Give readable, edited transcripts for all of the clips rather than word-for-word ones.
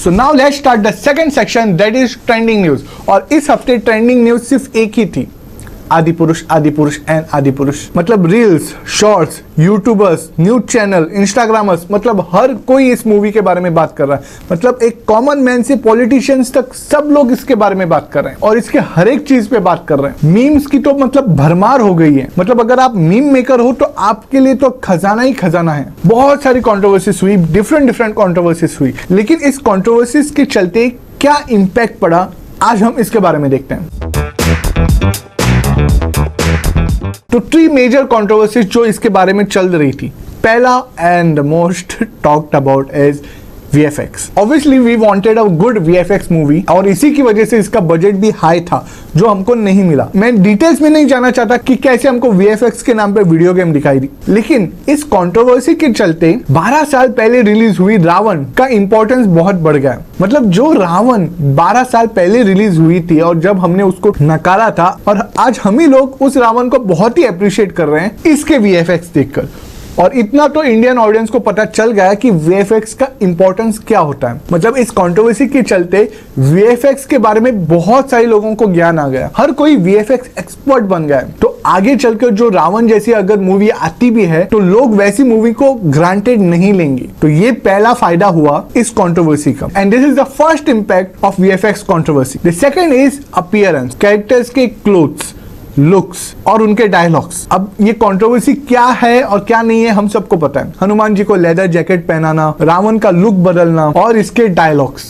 So now let's start the second section, that is trending news. और इस हफ्ते trending news सिर्फ एक ही थी, आदिपुरुष एंड आदिपुरुष। मतलब reels, shorts, YouTubers, news channel, Instagrammers, मतलब हर कोई इस मूवी के बारे में बात कर रहा है। मतलब एक कॉमन मैन से पॉलिटिशियंस तक सब लोग इसके बारे में बात कर रहे हैं और इसके हर एक चीज पे बात कर रहे हैं। मीम्स की तो मतलब भरमार हो गई है। मतलब अगर आप मीम मेकर हो तो आपके लिए तो खजाना ही खजाना है। बहुत सारी कॉन्ट्रोवर्सीज हुई, डिफरेंट कॉन्ट्रोवर्सीज हुई, लेकिन इस कॉन्ट्रोवर्सीज के चलते क्या इंपैक्ट पड़ा, आज हम इसके बारे में देखते हैं। तो 3 मेजर कंट्रोवर्सीज जो इसके बारे में चल रही थी। पहला and most talked about is VFX। Obviously we wanted a good VFX movie और इसी की वजह से इसका बजट भी हाई था जो हमको नहीं मिला। मैं डिटेल्स में नहीं जाना चाहता कि कैसे हमको VFX के नाम पे वीडियो गेम दिखाई दी, लेकिन इस कंट्रोवर्सी के चलते 12 साल पहले रिलीज हुई रावण का इंपॉर्टेंस बहुत बढ़ गया। मतलब जो रावण 12 साल पहले रिलीज हुई थी और जब हमने उसको नकारा था, और आज हम ही लोग उस रावण को बहुत ही अप्रिशिएट कर रहे हैं इसके VFX देखकर। और इतना तो इंडियन ऑडियंस को पता चल गया कि VFX का इंपॉर्टेंस क्या होता है। मतलब इस कंट्रोवर्सी के चलते VFX के बारे में बहुत सारे लोगों को ज्ञान आ गया, हर कोई VFX एक्सपर्ट बन गया है। तो आगे चलकर जो रावण जैसी अगर मूवी आती भी है तो लोग वैसी मूवी को ग्रांटेड नहीं लेंगे। तो ये पहला फायदा हुआ इस कंट्रोवर्सी का, and this is the first impact of VFX controversy. The second is appearance, characters के क्लोथ्स, लुक्स और उनके डायलॉग्स। अब ये कंट्रोवर्सी क्या है और क्या नहीं है हम सबको पता है। हनुमान जी को लेदर जैकेट पहनाना, रावण का लुक बदलना और इसके डायलॉग्स।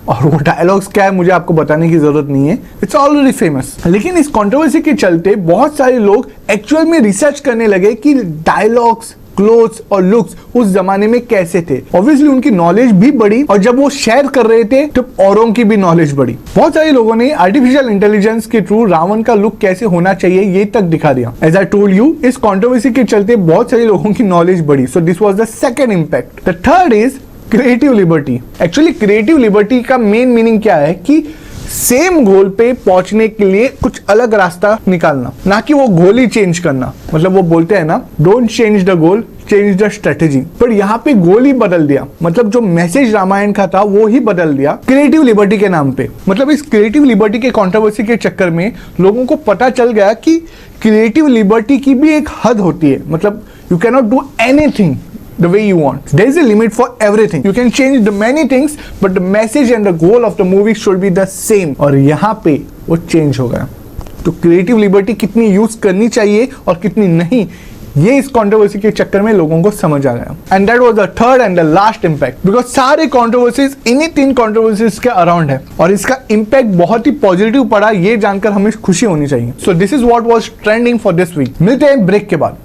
और वो डायलॉग्स क्या है मुझे आपको बताने की जरूरत नहीं है, इट्स ऑलरेडी फेमस। लेकिन इस कंट्रोवर्सी के चलते बहुत सारे लोग एक्चुअल में रिसर्च करने लगे कि डायलॉग्स, क्लोथ्स और लुक्स उस जमाने में कैसे थे। ऑब्वियसली उनकी नॉलेज भी बढ़ी और जब वो शेयर कर रहे थे तो औरों की भी नॉलेज बढ़ी। बहुत सारे लोगों ने आर्टिफिशियल इंटेलिजेंस के थ्रू रावण का लुक कैसे होना चाहिए ये तक दिखा दिया। एज आई टोल्ड यू, इस कंट्रोवर्सी के चलते बहुत सारे लोगों की नॉलेज बढ़ी। So this was the second impact. The third is creative liberty. Actually creative liberty का मेन मीनिंग क्या है कि सेम गोल पे पहुंचने के लिए कुछ अलग रास्ता निकालना, ना कि वो गोल ही चेंज करना। मतलब वो बोलते हैं ना, don't change the goal, change the strategy. पर यहाँ पे गोल ही बदल दिया। मतलब जो मैसेज रामायण का था वो ही बदल दिया क्रिएटिव लिबर्टी के नाम पे। मतलब इस क्रिएटिव लिबर्टी के कंट्रोवर्सी के चक्कर में लोगों को पता चल गया कि क्रिएटिव लिबर्टी की भी एक हद होती है। मतलब you can not do anything the way you want. There is a limit for everything. You can change the many things, but the message and the goal of the movie should be the same. और यहाँ पे वो change हो गया। तो creative liberty कितनी use करनी चाहिए और कितनी नहीं, ये इस कंट्रोवर्सी के चक्कर में लोगों को समझ आ गया। And that was the third and the last impact, because सारे कंट्रोवर्सीज इन्हीं 3 कंट्रोवर्सीज के अराउंड है और इसका इंपैक्ट बहुत ही पॉजिटिव पड़ा, ये जानकर हमें खुशी होनी चाहिए। So this is what was trending for this week. मिलते हैं ब्रेक के बाद।